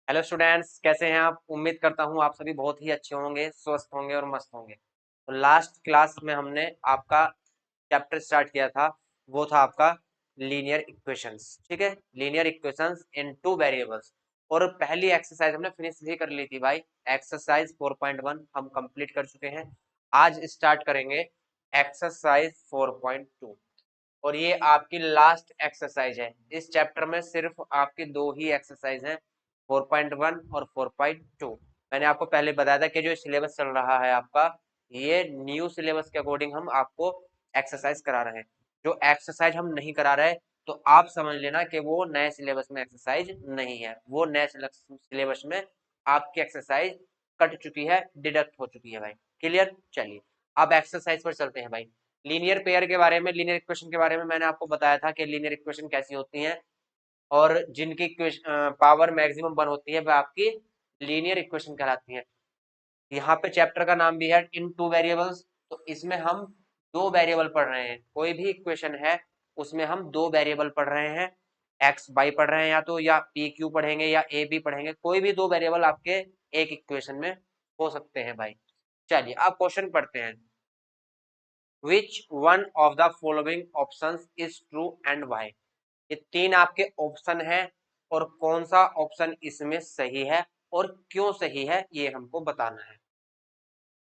Hello students, कैसे हैं आप। उम्मीद करता हूं आप सभी बहुत ही अच्छे होंगे, स्वस्थ होंगे और मस्त होंगे। तो लास्ट क्लास में हमने आपका चैप्टर स्टार्ट किया था, वो था आपका लीनियर इक्वेशंस। ठीक है, लीनियर इक्वेशंस इन टू वेरिएबल्स। और पहली एक्सरसाइज हमने फिनिश भी कर ली थी भाई। एक्सरसाइज 4.1 हम कंप्लीट कर चुके हैं। आज स्टार्ट करेंगे एक्सरसाइज 4.2 और ये आपकी लास्ट एक्सरसाइज है। इस चैप्टर में सिर्फ आपकी दो ही एक्सरसाइज हैं, 4.1 और 4.2। मैंने आपको पहले बताया था कि जो सिलेबस चल रहा है आपका, ये न्यू सिलेबस के अकॉर्डिंग हम आपको एक्सरसाइज करा रहे हैं। जो एक्सरसाइज हम नहीं करा रहे तो आप समझ लेना कि वो नए सिलेबस में एक्सरसाइज नहीं है, वो नए सिलेबस में आपकी एक्सरसाइज कट चुकी है, डिडक्ट हो चुकी है भाई। क्लियर। चलिए अब एक्सरसाइज पर चलते हैं भाई। लीनियर पेयर के बारे में, लीनियर इक्वेशन के बारे में मैंने आपको बताया था कि लीनियर इक्वेशन कैसी होती हैं और जिनकी पावर मैक्सिमम 1 होती है वह आपकी लीनियर इक्वेशन कहलाती है। यहाँ पे चैप्टर का नाम भी है इन टू वेरिएबल्स। तो इसमें हम दो वेरिएबल पढ़ रहे हैं। कोई भी इक्वेशन है उसमें हम दो वेरिएबल पढ़ रहे हैं, एक्स वाई पढ़ रहे हैं, या तो या पी क्यू पढ़ेंगे या ए बी पढ़ेंगे। कोई भी दो वेरिएबल आपके एक इक्वेशन में हो सकते हैं भाई। चलिए अब क्वेश्चन पढ़ते हैं। Which one of the following options is true and why? ये तीन आपके ऑप्शन हैं और कौन सा ऑप्शन इसमें सही है और क्यों सही है ये हमको बताना है।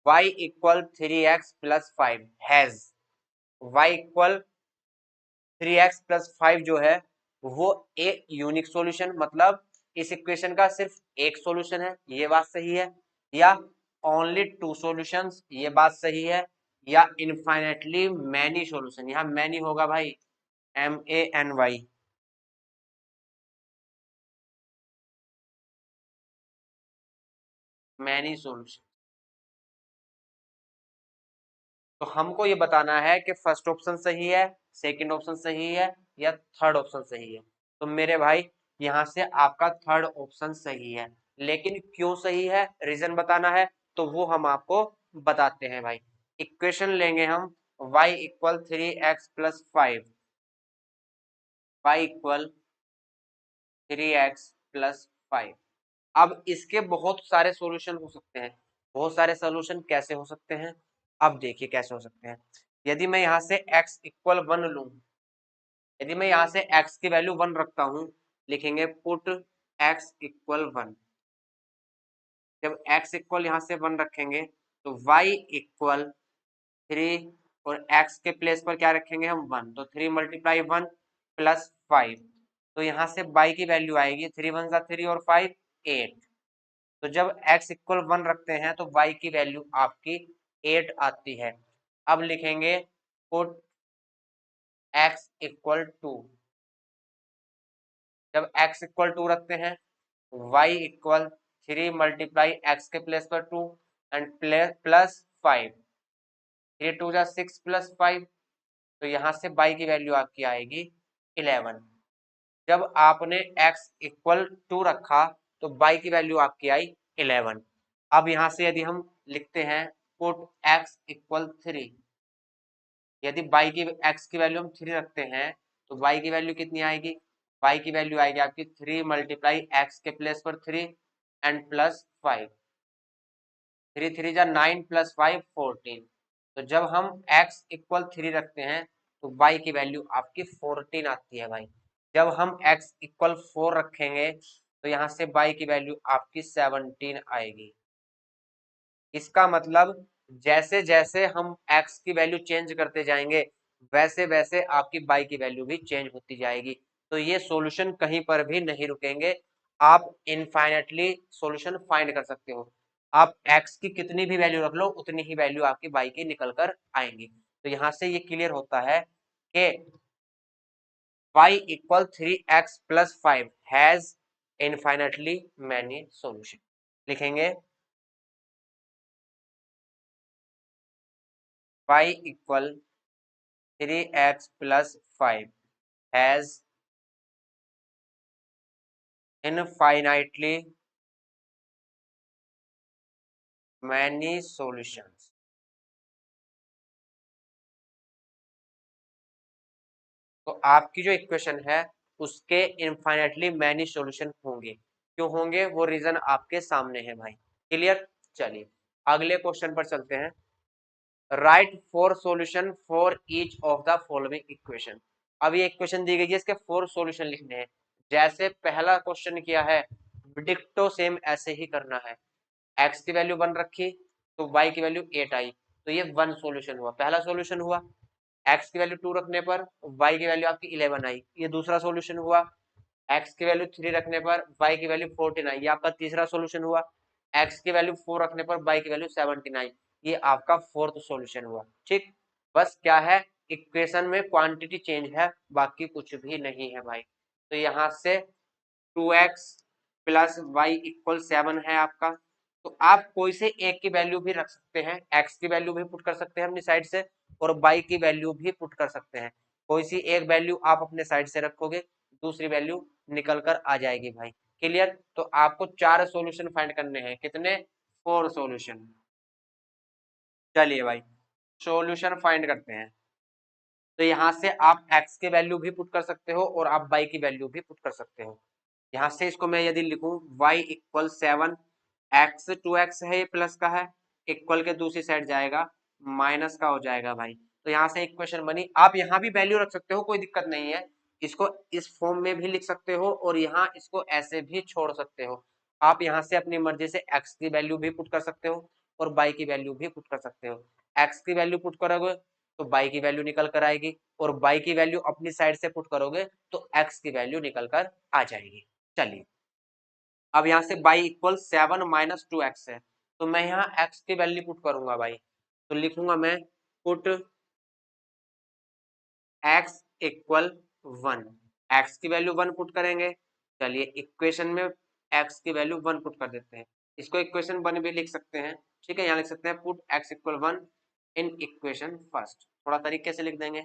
y equal 3x plus 5 has, y equal 3x plus 5 जो है वो एक यूनिक सॉल्यूशन, मतलब इस इक्वेशन का सिर्फ एक सॉल्यूशन है, ये बात सही है। या ओनली टू सॉल्यूशंस, ये बात सही है। या इनफाइनेटली मैनी सॉल्यूशन, यहाँ मैनी होगा भाई, MANY, मैनी सॉल्यूशन। तो हमको ये बताना है कि फर्स्ट ऑप्शन सही है, सेकंड ऑप्शन सही है या थर्ड ऑप्शन सही है। तो मेरे भाई यहाँ से आपका थर्ड ऑप्शन सही है, लेकिन क्यों सही है, रीजन बताना है। तो वो हम आपको बताते हैं भाई। इक्वेशन लेंगे हम, y equal 3x plus 5, y equal 3x plus 5। अब इसके बहुत सारे सॉल्यूशन हो सकते हैं। बहुत सारे सॉल्यूशन कैसे हो सकते हैं, अब देखिए कैसे हो सकते हैं। यदि मैं यहाँ से x इक्वल 1 लूं, यदि मैं यहाँ से x की वैल्यू 1 रखता हूं, लिखेंगे पुट x इक्वल 1। जब x इक्वल यहाँ से 1 रखेंगे तो y इक्वल 3 और x के प्लेस पर क्या रखेंगे हम 1, तो 3 मल्टीप्लाई 1 प्लस 5। तो यहाँ से y की वैल्यू आएगी 3 1 जा 3 और 5 8। तो जब x इक्वल 1 रखते हैं तो y की वैल्यू आपकी 8 आती है। अब लिखेंगे पुट x इक्वल 2। जब x इक्वल 2 रखते हैं y इक्वल 3 मल्टीप्लाई x के प्लेस पर 2 एंड प्लस 5, 3 2 जा 6 प्लस 5। तो यहाँ से y की वैल्यू आपकी आएगी 11। जब आपने x इक्वल 2 रखा तो y की वैल्यू आपकी आई 11। अब यहाँ से यदि हम लिखते हैं पुट x इक्वल 3, यदि y की x की वैल्यू हम 3 रखते हैं तो y की वैल्यू कितनी आएगी, y की वैल्यू आएगी आपकी 3 मल्टीप्लाई x के प्लेस पर 3 एंड प्लस 5, 3 3 जा 9 प्लस 5 14। तो जब हम x इक्वल 3 रखते हैं तो y की वैल्यू आपकी 14 आती है भाई। जब हम x इक्वल 4 रखेंगे तो यहाँ से y की वैल्यू आपकी 17 आएगी। इसका मतलब जैसे जैसे हम x की वैल्यू चेंज करते जाएंगे वैसे वैसे आपकी y की वैल्यू भी चेंज होती जाएगी। तो ये सॉल्यूशन कहीं पर भी नहीं रुकेंगे, आप इनफाइनेटली सॉल्यूशन फाइंड कर सकते हो। आप x की कितनी भी वैल्यू रख लो उतनी ही वैल्यू आपकी y की निकल कर आएंगी। तो यहाँ से ये क्लियर होता है कि y equal 3x plus 5 has infinitely many solution. लिखेंगे y equal 3x plus 5 has infinitely many solutions। तो आपकी जो इक्वेशन है उसके इनफाइनेटली मैनी सॉल्यूशन होंगे। क्यों होंगे वो रीजन आपके सामने है भाई। क्लियर। चलिए अगले क्वेश्चन पर चलते हैं। Right four solution for each of the following equation. अब ये इक्वेशन दी गई है, इसके फोर सॉल्यूशन लिखने हैं। जैसे पहला क्वेश्चन किया है डिक्टो सेम ऐसे ही करना है। एक्स की वैल्यू 1 रखी तो वाई की वैल्यू 8 आई, तो ये वन सॉल्यूशन हुआ, पहला सॉल्यूशन हुआ। एक्स की वैल्यू 2 रखने पर वाई की वैल्यू आपकी 11 आई, ये दूसरा सॉल्यूशन हुआ। एक्स की वैल्यू 3 रखने पर वाई की वैल्यू 14 आई, ये आपका तीसरा सॉल्यूशन हुआ। एक्स की वैल्यू 4 रखने पर वाई की वैल्यू 17 आई, ये आपका फोर्थ सॉल्यूशन हुआ। ठीक, बस क्या है, इक्वेशन में क्वांटिटी चेंज है, बाकी कुछ भी नहीं है भाई। तो यहाँ से 2x प्लस वाई इक्वल 7 है आपका। तो आप कोई से एक की वैल्यू भी रख सकते हैं, x की वैल्यू भी पुट कर सकते हैं अपनी साइड से, और y की वैल्यू भी पुट कर सकते हैं। कोई सी एक वैल्यू आप अपने साइड से रखोगे, दूसरी वैल्यू निकल कर आ जाएगी भाई। क्लियर। तो आपको 4 सॉल्यूशन फाइंड करने हैं, कितने, 4 सॉल्यूशन। चलिए भाई सॉल्यूशन फाइंड करते हैं। तो यहाँ से आप x की वैल्यू भी पुट कर सकते हो और आप y की वैल्यू भी पुट कर सकते हो। यहाँ से इसको मैं यदि लिखूं y इक्वल 7, x 2x है, ये प्लस का है, इक्वल के दूसरी साइड जाएगा माइनस का हो जाएगा भाई। तो यहाँ से इक्वेशन बनी। आप यहाँ भी वैल्यू रख सकते हो, कोई दिक्कत नहीं है। इसको इस फॉर्म में भी लिख सकते हो और यहाँ इसको ऐसे भी छोड़ सकते हो। आप यहाँ से अपनी मर्जी से x की वैल्यू भी पुट कर सकते हो और y की वैल्यू भी पुट कर सकते हो। x की वैल्यू पुट करोगे तो y की वैल्यू निकल कर आएगी, और y की वैल्यू अपनी साइड से पुट करोगे तो x की वैल्यू निकल कर आ जाएगी। चलिए अब यहाँ से y इक्वल 7 माइनस 2x है, तो मैं यहाँ x की वैल्यू पुट करूंगा भाई। तो लिखूंगा मैं पुट x इक्वल 1, x की वैल्यू 1 पुट करेंगे। चलिए इक्वेशन में x की वैल्यू 1 पुट कर देते हैं। इसको इक्वेशन 1 भी लिख सकते हैं। ठीक है, यहाँ लिख सकते हैं put x equal 1 in equation first. थोड़ा तरीके से लिख देंगे।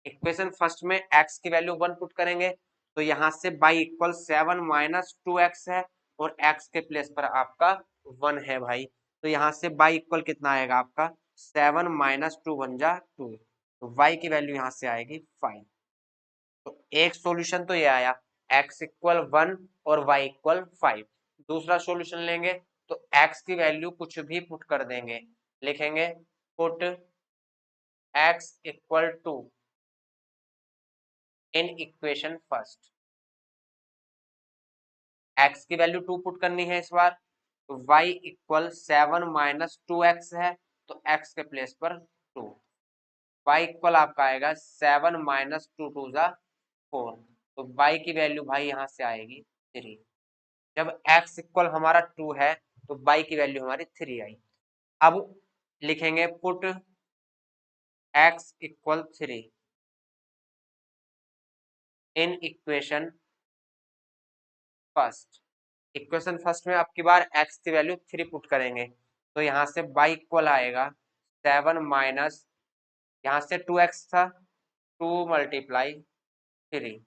इक्वेशन फर्स्ट में x की वैल्यू 1 पुट करेंगे, तो यहाँ से y इक्वल 7 माइनस 2x है और x के प्लेस पर आपका 1 है भाई। तो यहाँ से y इक्वल कितना आएगा आपका, 7 माइनस 2 1 जा 2, तो y की वैल्यू यहाँ से आएगी 5। तो एक सॉल्यूशन तो ये आया, x इक्वल 1 और y इक्वल 5। दूसरा सॉल्यूशन लेंगे तो x की वैल्यू कुछ भी पुट कर देंगे, लिखेंगे put x equal 2 in equation first. x की वैल्यू 2 पुट करनी है इस बार, तो y इक्वल 7 माइनस 2x है, तो x के प्लेस पर 2। y इक्वल आपका आएगा 7 माइनस 2 2 जा 4, तो y की वैल्यू भाई यहाँ से आएगी 3। जब x इक्वल हमारा 2 है तो y की वैल्यू हमारी 3 आई। अब लिखेंगे put x equal 3 in equation first. Equation first में आपकी बार x की वैल्यू 3 पुट करेंगे, तो यहाँ से y इक्वल आएगा 7 माइनस, यहाँ से 2x था, 2 मल्टीप्लाई 3,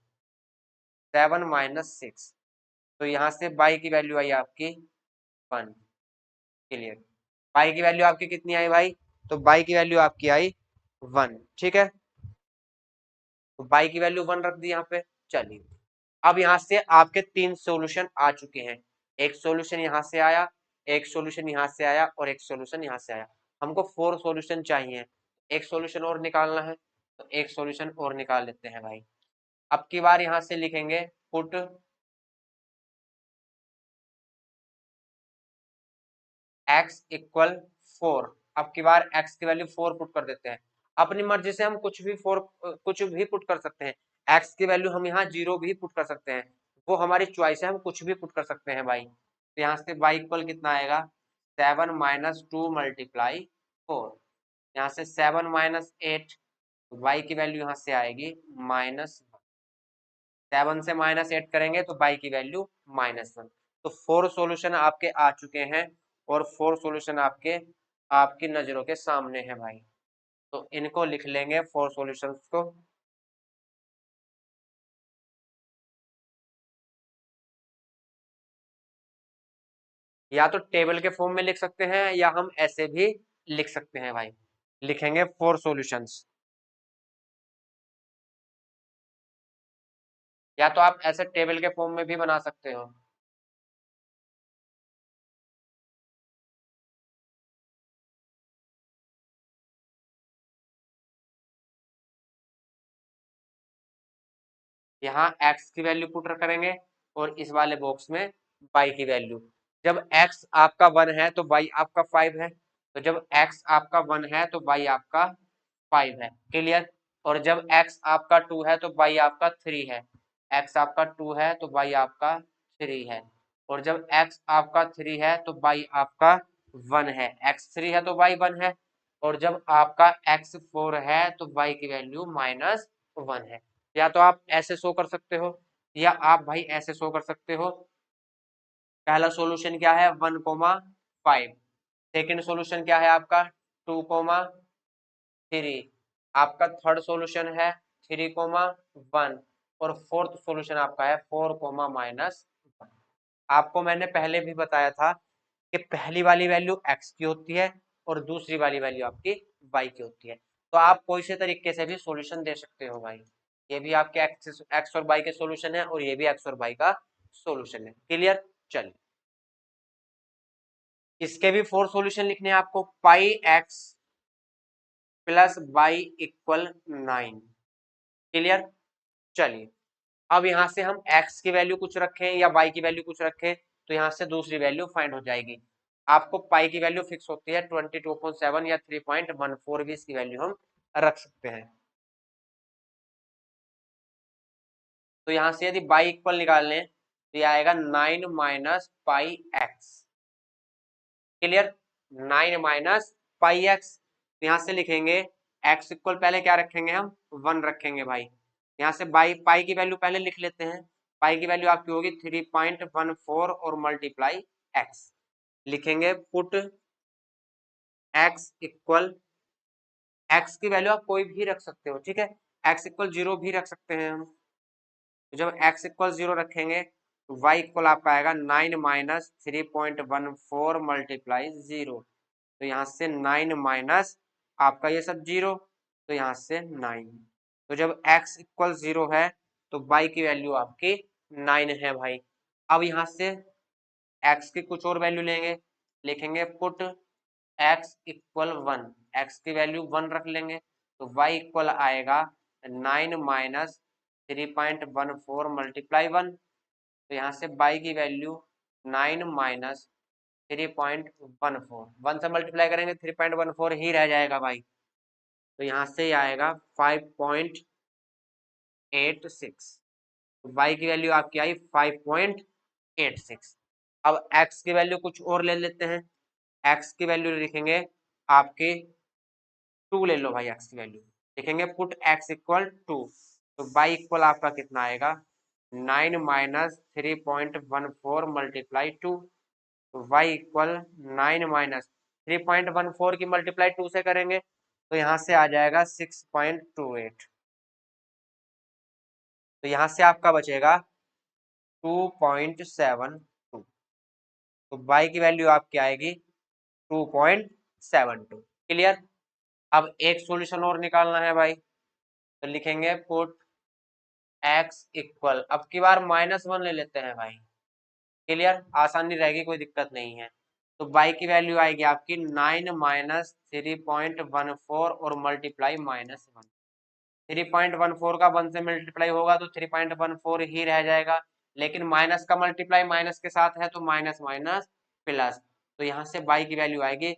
7 माइनस 6, तो यहाँ से y की वैल्यू आई आपकी 1। क्लियर। y की वैल्यू आपकी कितनी आई भाई, तो y की वैल्यू आपकी आई 1। ठीक है, तो y की वैल्यू 1 रख दी यहाँ पे। चलिए अब यहाँ से आपके 3 सॉल्यूशन आ चुके हैं। एक सॉल्यूशन यहाँ से आया, एक सॉल्यूशन यहाँ से आया और एक सॉल्यूशन यहाँ से आया। हमको 4 सॉल्यूशन चाहिए, एक सॉल्यूशन और निकालना है, तो एक सॉल्यूशन और निकाल लेते हैं भाई। अब की बार यहाँ से लिखेंगे पुट x इक्वल 4। अब की बार x की वैल्यू 4 पुट कर देते हैं। अपनी मर्जी से हम कुछ भी पुट कर सकते हैं। x की वैल्यू हम यहाँ 0 भी पुट कर सकते हैं, वो हमारी चॉइस है, हम कुछ भी पुट कर सकते हैं भाई। तो यहाँ से y इक्वल कितना आएगा, 7 माइनस 2 मल्टीप्लाई 4, यहाँ से 7 माइनस 8, y की वैल्यू यहाँ से आएगी -1। 7 से -8 करेंगे तो y की वैल्यू -1। तो 4 सॉल्यूशन आपके आ चुके हैं और 4 सॉल्यूशन आपकी नजरों के सामने है भाई। तो इनको लिख लेंगे 4 सॉल्यूशंस को। या तो टेबल के फॉर्म में लिख सकते हैं या हम ऐसे भी लिख सकते हैं भाई। लिखेंगे 4 सॉल्यूशंस, या तो आप ऐसे टेबल के फॉर्म में भी बना सकते हो। यहाँ x की वैल्यू पुट करेंगे और इस वाले बॉक्स में y की वैल्यू। जब x आपका 1 है तो y आपका 5 है, तो जब x आपका 1 है तो y आपका 5 है। क्लियर। और जब x आपका 2 है तो y आपका 3 है। x आपका 2 है तो y आपका 3 है। और जब x आपका 3 है तो y आपका 1 है। x 3 है तो y 1 है। और जब आपका x 4 है तो y की वैल्यू -1 है। या तो आप ऐसे शो कर सकते हो या आप भाई ऐसे शो कर सकते हो। पहला सॉल्यूशन क्या है 1,5। सेकंड सॉल्यूशन क्या है आपका 2,3। आपका थर्ड सॉल्यूशन है 3,1 और फोर्थ सॉल्यूशन आपका है 4,-1। आपको मैंने पहले भी बताया था कि पहली वाली वैल्यू x की होती है और दूसरी वाली वैल्यू आपकी y की होती है। तो आप कोई से तरीके से भी सॉल्यूशन दे सकते हो भाई। ये भी आपके x और y के सॉल्यूशन है और ये भी x और y का सॉल्यूशन है। क्लियर। चलिए इसके भी 4 सॉल्यूशन लिखने हैं आपको। पाई x plus y equal 9। Clear. चलिए अब यहाँ से हम x की वैल्यू कुछ रखें या y की वैल्यू कुछ रखें तो यहाँ से दूसरी वैल्यू फाइंड हो जाएगी। आपको पाई की वैल्यू फिक्स होती है 22.7 या 3.14 भी इसकी वैल्यू हम रख सकते हैं। तो यहाँ से यदि y इक्वल निकाल लें तो यह आएगा 9 minus pi x. Clear. 9 minus pi x. यहाँ से लिखेंगे x इक्वल पहले क्या रखेंगे हम 1 रखेंगे भाई। यहाँ से पाई की वैल्यू पहले लिख लेते हैं। पाई की वैल्यू आपकी होगी 3.14 और मल्टीप्लाई x। लिखेंगे पुट x इक्वल, x की वैल्यू आप कोई भी रख सकते हो, ठीक है। x इक्वल 0 भी रख सकते हैं हम। तो जब x इक्वल 0 रखेंगे तो y इक्वल आपका आएगा 9 माइनस 3.14 मल्टीप्लाई 0। तो यहाँ से 9 माइनस आपका ये सब 0, तो यहाँ से 9। तो जब x इक्वल 0 है तो y की वैल्यू आपकी 9 है भाई। अब यहाँ से x की कुछ और वैल्यू लेंगे। लिखेंगे पुट x इक्वल 1। x की वैल्यू 1 रख लेंगे तो y इक्वल आएगा 9 माइनस 3.14 मल्टीप्लाई 1। तो यहाँ से y की वैल्यू 9 माइनस 3.14, 1 से मल्टीप्लाई करेंगे 3.14 ही रह जाएगा भाई। तो यहाँ से आएगा 5.86। तो y की वैल्यू आपकी आई 5.86। अब x की वैल्यू कुछ और ले लेते हैं। x की वैल्यू लिखेंगे आपके 2 ले लो भाई। x की वैल्यू लिखेंगे पुट x इक्वल 2। तो y इक्वल आपका कितना आएगा 9 माइनस 3.14 मल्टीप्लाई 2। तो y इक्वल 9 माइनस 3.14 की मल्टीप्लाई 2 से करेंगे तो यहाँ से आ जाएगा 6.28। तो यहाँ से आपका बचेगा 2.72। तो y की वैल्यू आपकी आएगी 2.72। क्लियर। अब एक सॉल्यूशन और निकालना है भाई। तो लिखेंगे पुट x इक्वल, अब की बार -1 ले लेते हैं भाई। क्लियर। आसानी रहेगी, कोई दिक्कत नहीं है। तो y की वैल्यू आएगी आपकी 9 माइनस 3.14 और मल्टीप्लाई -1। 3.14 का 1 से मल्टीप्लाई होगा तो 3.14 ही रह जाएगा, लेकिन माइनस का मल्टीप्लाई माइनस के साथ है तो माइनस माइनस प्लस। तो यहाँ से y की वैल्यू आएगी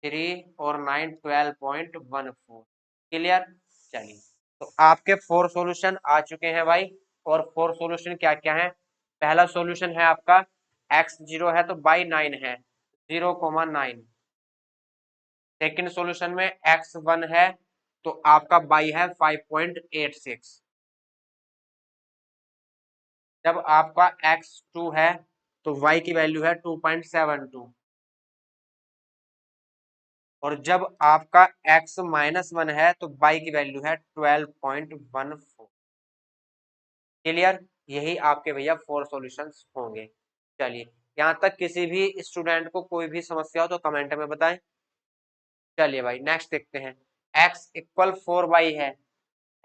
3 और 9 12.14। क्लियर। चलिए तो आपके 4 सॉल्यूशन आ चुके हैं भाई। और 4 सॉल्यूशन क्या क्या है। पहला सॉल्यूशन है आपका x 0 है तो y 9 है, 0,9। सेकंड सॉल्यूशन में x 1 है तो आपका y है 5.86। जब आपका x 2 है तो y की वैल्यू है 2.72। और जब आपका x -1 है तो y की वैल्यू है 12.14। क्लियर। यही आपके भैया 4 सॉल्यूशंस होंगे। चलिए यहाँ तक किसी भी स्टूडेंट को कोई भी समस्या हो तो कमेंट में बताएं। चलिए भाई नेक्स्ट देखते हैं। x इक्वल 4y है।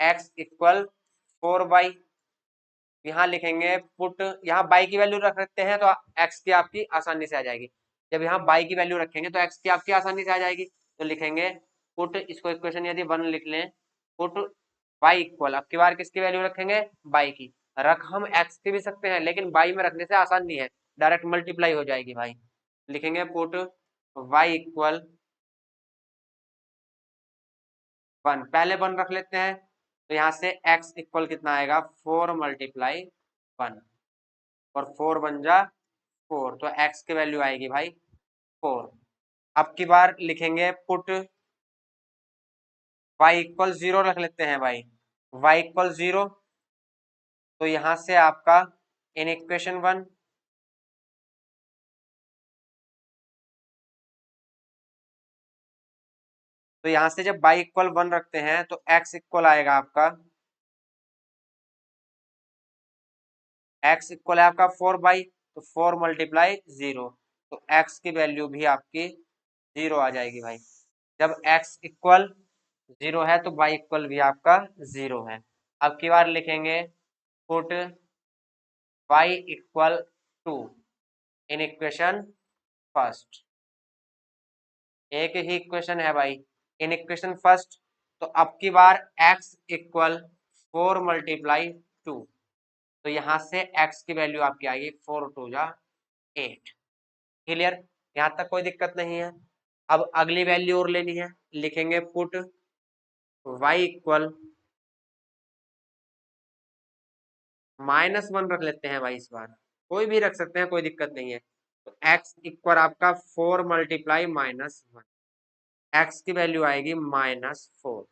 x इक्वल 4y, यहाँ लिखेंगे पुट, यहाँ y की वैल्यू रख सकते हैं तो x की आपकी आसानी से आ जाएगी। जब यहाँ y की वैल्यू रखेंगे तो x की आपकी आसानी से आ जाएगी। तो लिखेंगे पुट, इसको इक्वेशन यदि 1 लिख लें, पुट y इक्वल, अब की बार किसकी वैल्यू रखेंगे y की। रख हम एक्स की भी सकते हैं, लेकिन बाई में रखने से आसान नहीं है, डायरेक्ट मल्टीप्लाई हो जाएगी भाई। लिखेंगे पुट वाई इक्वल 1, पहले 1 रख लेते हैं, तो यहाँ से x इक्वल कितना आएगा 4 मल्टीप्लाई 1, और 4 बन जा 4, तो x की वैल्यू आएगी भाई 4। अब की बार लिखेंगे पुट y इक्वल 0 रख लेते हैं भाई, y इक्वल 0, तो यहाँ से आपका इन इक्वेशन 1, तो यहाँ से जब y इक्वल 1 रखते हैं तो x इक्वल आएगा आपका, x इक्वल है आपका 4 बाई, तो 4 मल्टीप्लाई 0, तो x की वैल्यू भी आपकी 0 आ जाएगी भाई। जब x इक्वल 0 है तो y इक्वल भी आपका 0 है। अब की बार लिखेंगे put y equal 2 in equation first, एक ही इक्वेशन है भाई, इन इक्वेशन फर्स्ट, तो अब की बार x इक्वल 4 मल्टीप्लाई 2, तो यहाँ से x की वैल्यू आपकी आएगी 4 2 जा 8। क्लियर, यहाँ तक कोई दिक्कत नहीं है। अब अगली वैल्यू और लेनी है, लिखेंगे पुट y इक्वल -1 रख लेते हैं भाई, इस बार कोई भी रख सकते हैं, कोई दिक्कत नहीं है। तो x इक्वल आपका 4 मल्टीप्लाई -1, x की वैल्यू आएगी -4।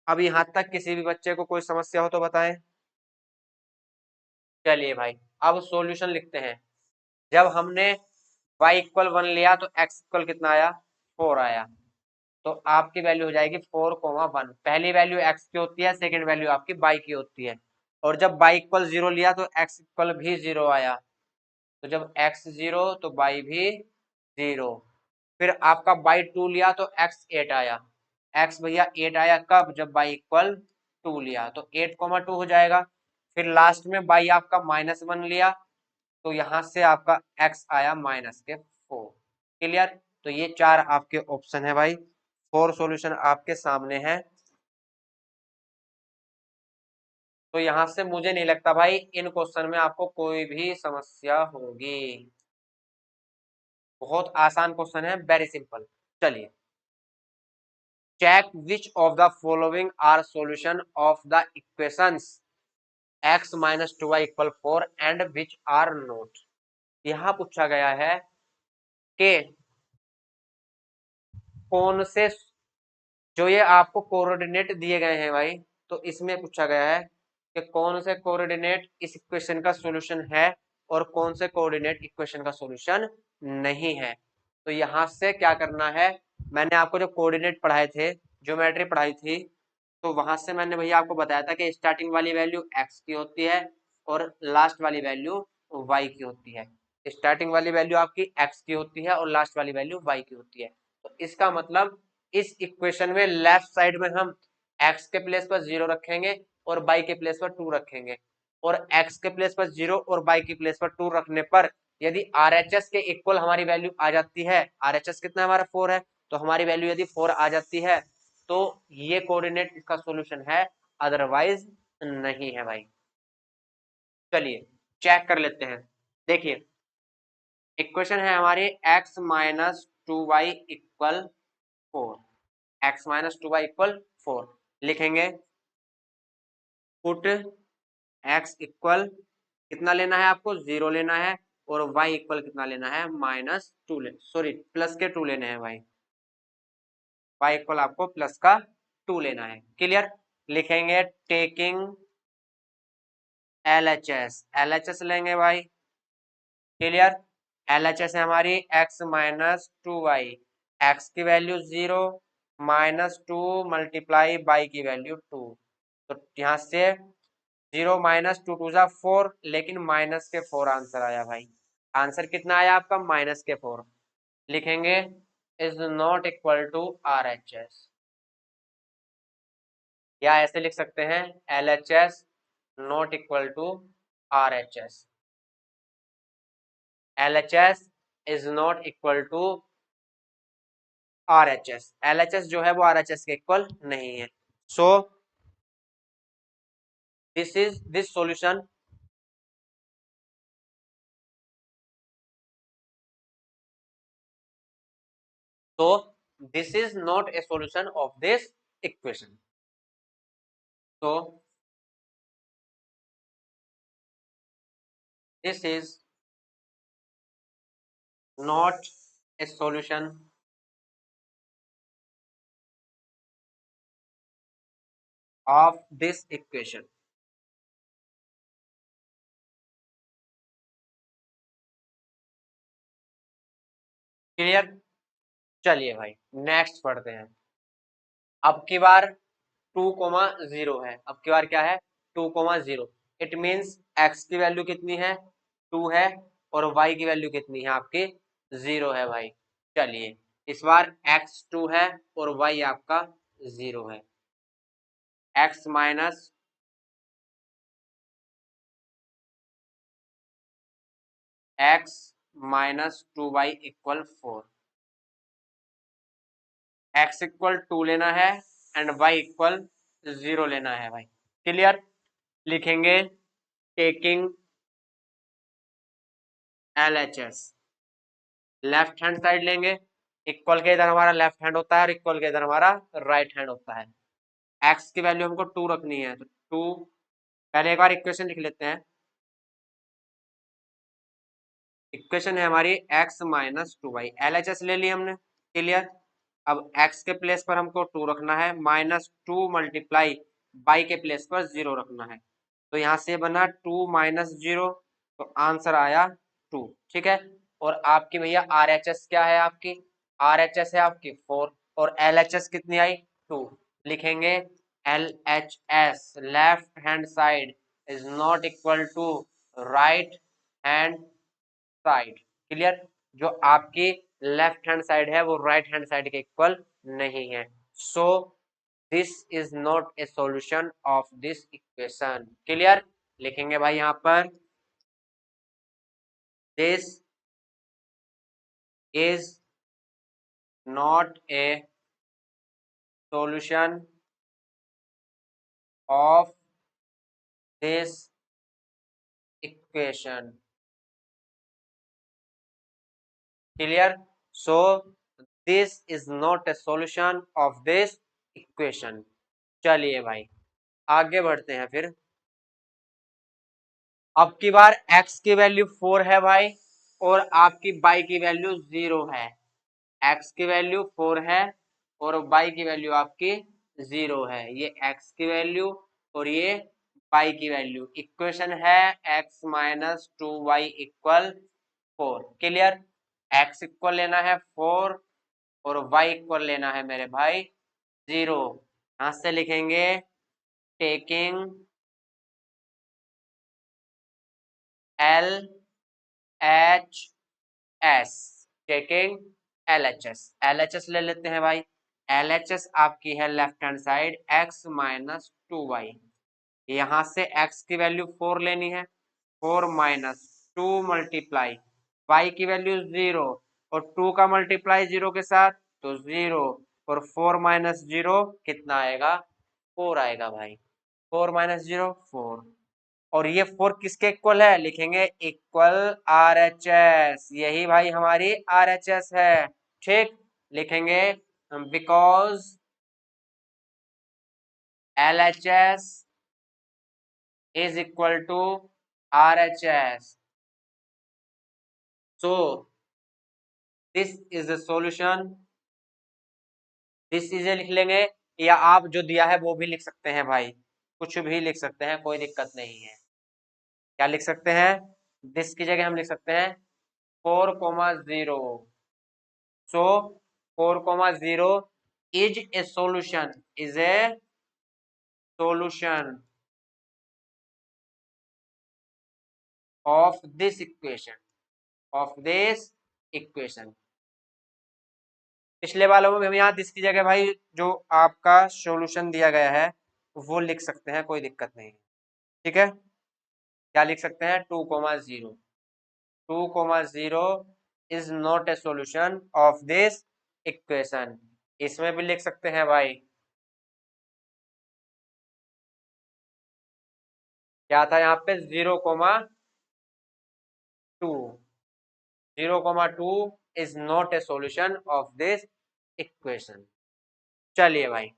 अब यहाँ तक किसी भी बच्चे को कोई समस्या हो तो बताएं। चलिए भाई, अब सॉल्यूशन लिखते हैं। जब हमने y इक्वल 1 लिया तो x इक्वल कितना आया 4 आया, तो आपकी वैल्यू हो जाएगी 4, 1। पहली वैल्यू x की होती है, सेकंड वैल्यू आपकी y की होती है, और जब y इक्वल 0 लिया तो x इक्वल भी 0 आया, तो जब x 0 तो y भी 0। फिर आपका y 2 लिया तो x 8 आया, x भैया 8 आया कब, जब y इक्वल 2 लिया, तो 8, 2 हो जाएगा। फिर लास्ट में y आपका -1 लिया, तो यहाँ से आपका x आया -4। क्लियर, तो ये 4 आपके ऑप्शन है भाई, 4 सॉल्यूशन आपके सामने है। तो यहाँ से मुझे नहीं लगता भाई इन क्वेश्चन में आपको कोई भी समस्या होगी, बहुत आसान क्वेश्चन है, वेरी सिंपल। चलिए, check which of the following are solution of the equations x minus 2y equal 4 and which are not. यहाँ पूछा गया है कि कौन से, जो ये आपको कोऑर्डिनेट दिए गए हैं भाई, तो इसमें पूछा गया है कि कौन से कोऑर्डिनेट इस इक्वेशन का सॉल्यूशन है और कौन से कोऑर्डिनेट इक्वेशन का सॉल्यूशन नहीं है। तो यहाँ से क्या करना है, मैंने आपको जो कोऑर्डिनेट पढ़ाए थे, ज्योमेट्री पढ़ाई थी, तो वहां से मैंने भैया आपको बताया था कि स्टार्टिंग वाली वैल्यू x की होती है और लास्ट वाली वैल्यू y की होती है। स्टार्टिंग वाली वैल्यू आपकी x की होती है और लास्ट वाली वैल्यू y की होती है। तो इसका मतलब इस इक्वेशन में लेफ्ट साइड में हम x के प्लेस पर 0 रखेंगे और y के प्लेस पर 2 रखेंगे, और x के प्लेस पर 0 और y के प्लेस पर 2 रखने पर यदि RHS के इक्वल हमारी वैल्यू आ जाती है, RHS कितना है हमारा 4 है, तो हमारी वैल्यू यदि 4 आ जाती है तो ये कोऑर्डिनेट इसका सॉल्यूशन है, अदरवाइज नहीं है भाई। चलिए चेक कर लेते हैं। देखिए, इक्वेशन है हमारी x minus 2y equal 4, x minus 2y equal 4। लिखेंगे पुट x इक्वल कितना लेना है आपको, 0 लेना है, और y इक्वल कितना लेना है -2 सॉरी प्लस के 2 लेने हैं भाई, y इक्वल आपको प्लस का 2 लेना है। क्लियर, लिखेंगे टेकिंग LHS लेंगे भाई। क्लियर, LHS है हमारी x माइनस 2y, x की वैल्यू 0, -2 मल्टीप्लाई y की वैल्यू 2, तो यहाँ से 0 माइनस 2 2 जा 4, लेकिन माइनस के 4 आंसर आया भाई। आंसर कितना आया आपका -4। लिखेंगे is not equal to RHS, या ऐसे लिख सकते हैं LHS not equal to RHS, LHS is not equal to RHS, LHS जो है वो RHS के इक्वल नहीं है। सो this solution, so this is not a solution of this equation. So this is not a solution of this equation. Clear? चलिए भाई next पढ़ते हैं। अब की बार 2,0 है। अब की बार क्या है? 2,0। इट मींस x की वैल्यू कितनी है? 2 है और y की वैल्यू कितनी है आपकी? 0 है भाई। चलिए इस बार x 2 है और y आपका 0 है। x minus x minus 2y equal 4। x equal 2 लेना है एंड y इक्वल 0 लेना है भाई। क्लियर? लिखेंगे taking LHS, left hand side लेंगे। इक्वल के इधर हमारा लेफ्ट हैंड होता है और इक्वल के इधर हमारा राइट हैंड होता है। x की वैल्यू हमको 2 रखनी है तो 2, पहले एक बार इक्वेशन लिख लेते हैं। इक्वेशन है हमारी x माइनस 2y, LHS ले लिया हमने। क्लियर? अब x के प्लेस पर हमको 2 रखना है, माइनस 2 मल्टीप्लाई y के प्लेस पर 0 रखना है। तो यहाँ से बना 2 माइनस 0, तो आंसर आया 2। ठीक है? और आपकी भैया RHS क्या है? आपकी RHS है आपकी 4 और LHS कितनी आई? 2। लिखेंगे LHS left hand side is not equal to right hand side. Clear? जो आपकी लेफ्ट हैंड साइड है वो राइट हैंड साइड के इक्वल नहीं है। So this is not a solution of this equation. Clear? लिखेंगे भाई यहां पर this is not a solution of this equation. Clear? So this is not a solution of this equation. चलिए भाई आगे बढ़ते हैं फिर। अब की बार x की वैल्यू 4 है भाई और आपकी y की वैल्यू 0 है। x की वैल्यू 4 है और y की वैल्यू आपकी 0 है। ये x की वैल्यू और ये y की वैल्यू। इक्वेशन है x minus 2y equal 4। Clear? x equal लेना है 4 और y इक्वल लेना है मेरे भाई 0। यहां से लिखेंगे टेकिंग LHS, टेकिंग LHS ले लेते हैं भाई। LHS आपकी है left hand side x minus 2y। यहां से x की वैल्यू 4 लेनी है, 4 माइनस 2 मल्टीप्लाई y की वैल्यू 0 और 2 का मल्टीप्लाई 0 के साथ तो 0 और 4 माइनस 0 कितना आएगा? 4 आएगा भाई। 4 माइनस 0 4 और ये 4 किसके इक्वल है? लिखेंगे इक्वल RHS। यही भाई हमारी RHS है। ठीक? लिखेंगे because LHS is equal to RHS, so this is the solution। This is लिख लेंगे या आप जो दिया है वो भी लिख सकते हैं भाई, कुछ भी लिख सकते हैं, कोई दिक्कत नहीं है। क्या लिख सकते हैं? दिस की जगह हम लिख सकते हैं 4,0। सो 4,0 is a solution, is a solution of this equation, of this equation। पिछले वालों में हम यहाँ दिस की जगह भाई जो आपका सॉल्यूशन दिया गया है वो लिख सकते हैं, कोई दिक्कत नहीं है। ठीक है? क्या लिख सकते हैं? 2,0। 2,0 is not a solution of this equation. इसमें भी लिख सकते हैं भाई क्या था यहाँ पे 0,2। 0,2 is not a solution of this equation. चलिए भाई,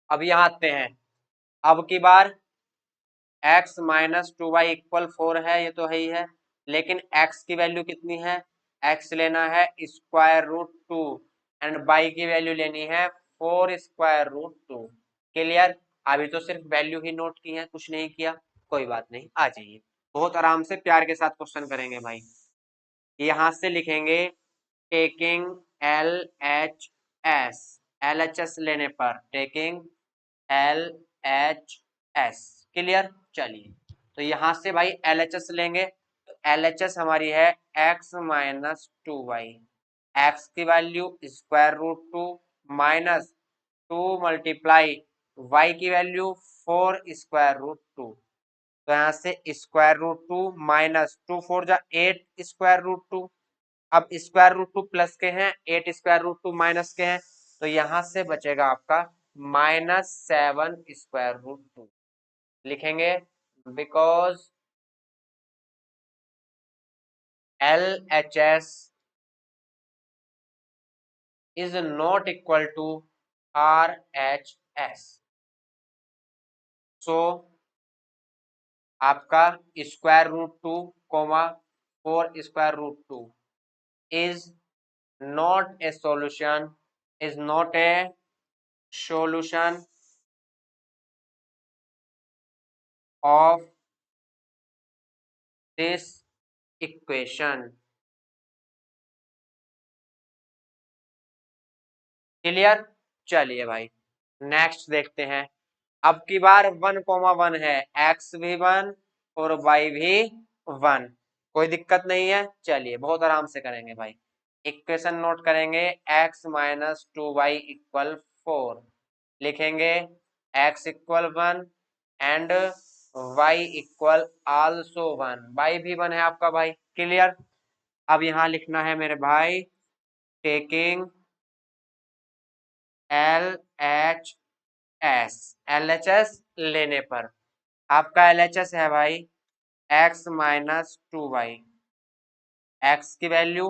अब यहाँ आते हैं। अब की बार x माइनस 2y इक्वल 4 है, ये तो है ही है, लेकिन x की वैल्यू कितनी है? x लेना है स्क्वायर रूट 2 एंड y की वैल्यू लेनी है 4 स्क्वायर रूट 2। क्लियर? अभी तो सिर्फ वैल्यू ही नोट की है, कुछ नहीं किया, कोई बात नहीं, आ जाइए। बहुत आराम से प्यार के साथ क्वेश्चन करेंगे भाई। यहां से लिखेंगे taking L H S, L H S लेने पर taking L H S. Clear? चलिए, तो यहां से भाई एल एच एस लेंगे, तो एल एच एस हमारी है एक्स माइनस 2y। एक्स की value square root 2 minus 2 multiply y की वैल्यू 4 स्क्वायर रूट 2। तो यहाँ से स्क्वायर रूट 2 माइनस 2 4 जा 8 स्क्वायर रूट 2। अब स्क्वायर रूट 2 प्लस के हैं, 8 स्क्वायर रूट 2 माइनस के हैं, तो यहां से बचेगा आपका -7 स्क्वायर रूट 2। लिखेंगे because L H S is not equal to R H S. So आपका square root 2 comma 4 square root 2 is not a solution, is not a solution of this equation। Clear? चलिए भाई, next देखते हैं। अब की बार 1,1 है, x भी 1 और y भी 1, कोई दिक्कत नहीं है। चलिए, बहुत आराम से करेंगे भाई। इक्वेशन नोट करेंगे, x माइनस 2y इक्वल 4। लिखेंगे x equal 1 and y equal also 1, y भी 1 है आपका भाई। क्लियर? अब यहां लिखना है मेरे भाई taking L H S, L H S लेने पर आपका एल एच एस है भाई x माइनस 2y। x की वैल्यू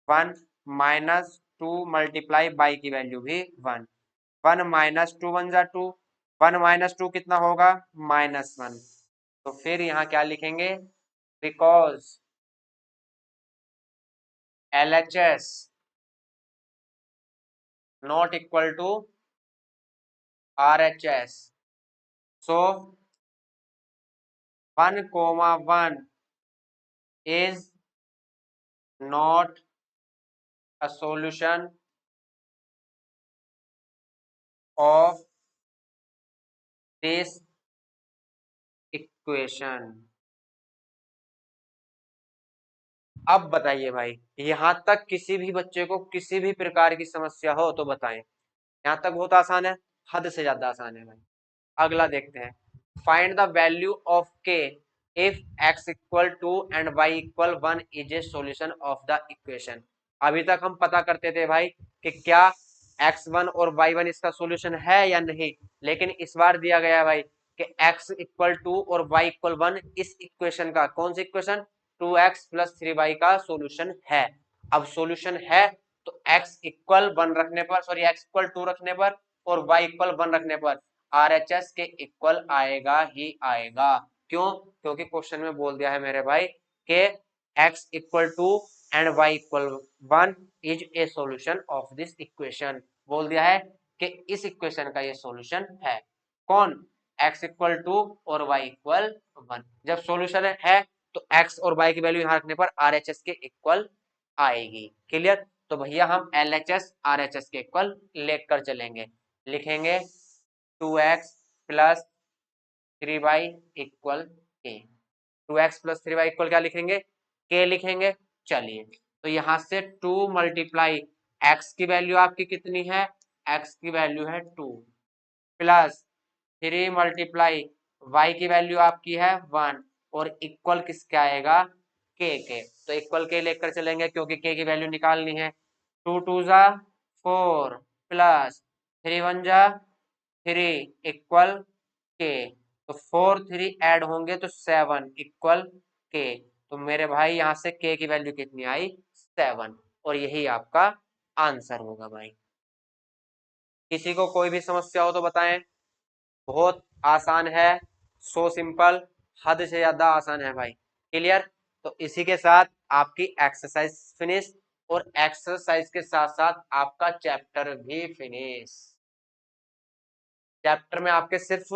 1 माइनस 2 मल्टीप्लाई बाई की वैल्यू भी 1। 1 माइनस 2 1 जा 2, 1 माइनस 2 कितना होगा? -1। तो फिर यहाँ क्या लिखेंगे? Because L H S not equal to R H S, so 1,1 is not a solution of this equation। अब बताइए भाई, यहां तक किसी भी बच्चे को किसी भी प्रकार की समस्या हो तो बताएं। यहां तक बहुत आसान है, हद से ज्यादा आसान है भाई। अगला देखते हैं, फाइंड द वैल्यू ऑफ के if x equal 2 and y equal 1 is a solution of the equation. अभी तक हम पता करते थे भाई कि क्या x1 और y1 इसका सॉल्यूशन है या नहीं, लेकिन इस बार दिया गया है भाई कि x इक्वल 2 और y इक्वल 1 इस इक्वेशन का, कौन सी इक्वेशन? 2x प्लस 3y का सॉल्यूशन है। अब सॉल्यूशन है तो x इक्वल 1 रखने पर, सॉरी x इक्वल 2 रखने पर और y इक्वल 1 रखने पर RHS के इक्वल आएगा ही आएगा। क्यों? क्योंकि क्वेश्चन में बोल दिया है मेरे भाई कि x equal 2 and y equal 1 is a solution of this equation. बोल दिया है कि इस इक्वेशन का ये सॉल्यूशन है। कौन? x इक्वल 2 और y इक्वल 1। जब सॉल्यूशन है तो x और y की वैल्यू यहां रखने पर RHS के इक्वल आएगी। क्लियर? तो भैया हम LHS RHS के इक्वल लेकर चलेंगे। लिखेंगे 2x प्लस 3y इक्वल के। 2x प्लस 3y इक्वल क्या लिखेंगे? के लिखेंगे। चलिए, तो यहां से 2 मल्टीप्लाई x की वैल्यू आपकी कितनी है? x की वैल्यू है 2 प्लस 3 मल्टीप्लाई y की वैल्यू आपकी है 1 और इक्वल किसके आएगा? के। तो इक्वल के लेकर चलेंगे क्योंकि के की वैल्यू निकालनी है। 2 2 जा 4 प्लस 3 1 जा 3 इक्वल के। तो 4 3 ऐड होंगे तो 7 इक्वल के। तो मेरे भाई यहाँ से के की वैल्यू कितनी आई? 7। और यही आपका आंसर होगा भाई। किसी को कोई भी समस्या हो तो बताएं। बहुत आसान है, सो सिंपल, हद से ज्यादा आसान है भाई। क्लियर? तो इसी के साथ आपकी एक्सरसाइज फिनिश, और एक्सरसाइज के साथ साथ आपका चैप्टर भी फिनिश। चैप्टर में आपके सिर्फ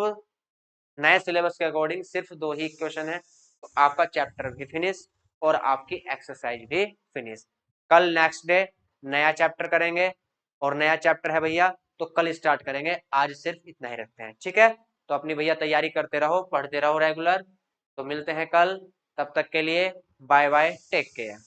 नए सिलेबस के अकॉर्डिंग सिर्फ 2 ही क्वेश्चन है, तो आपका चैप्टर भी फिनिश और आपकी एक्सरसाइज भी फिनिश। कल नेक्स्ट डे नया चैप्टर करेंगे, और नया चैप्टर है भैया तो कल स्टार्ट करेंगे, आज सिर्फ इतना ही रखते हैं, ठीक है? तो अपनी भैया तैयारी करते रहो, पढ़ते रहो रेगुलर। तो मिलते हैं कल, तब तक के लिए बाय बाय, टेक केयर।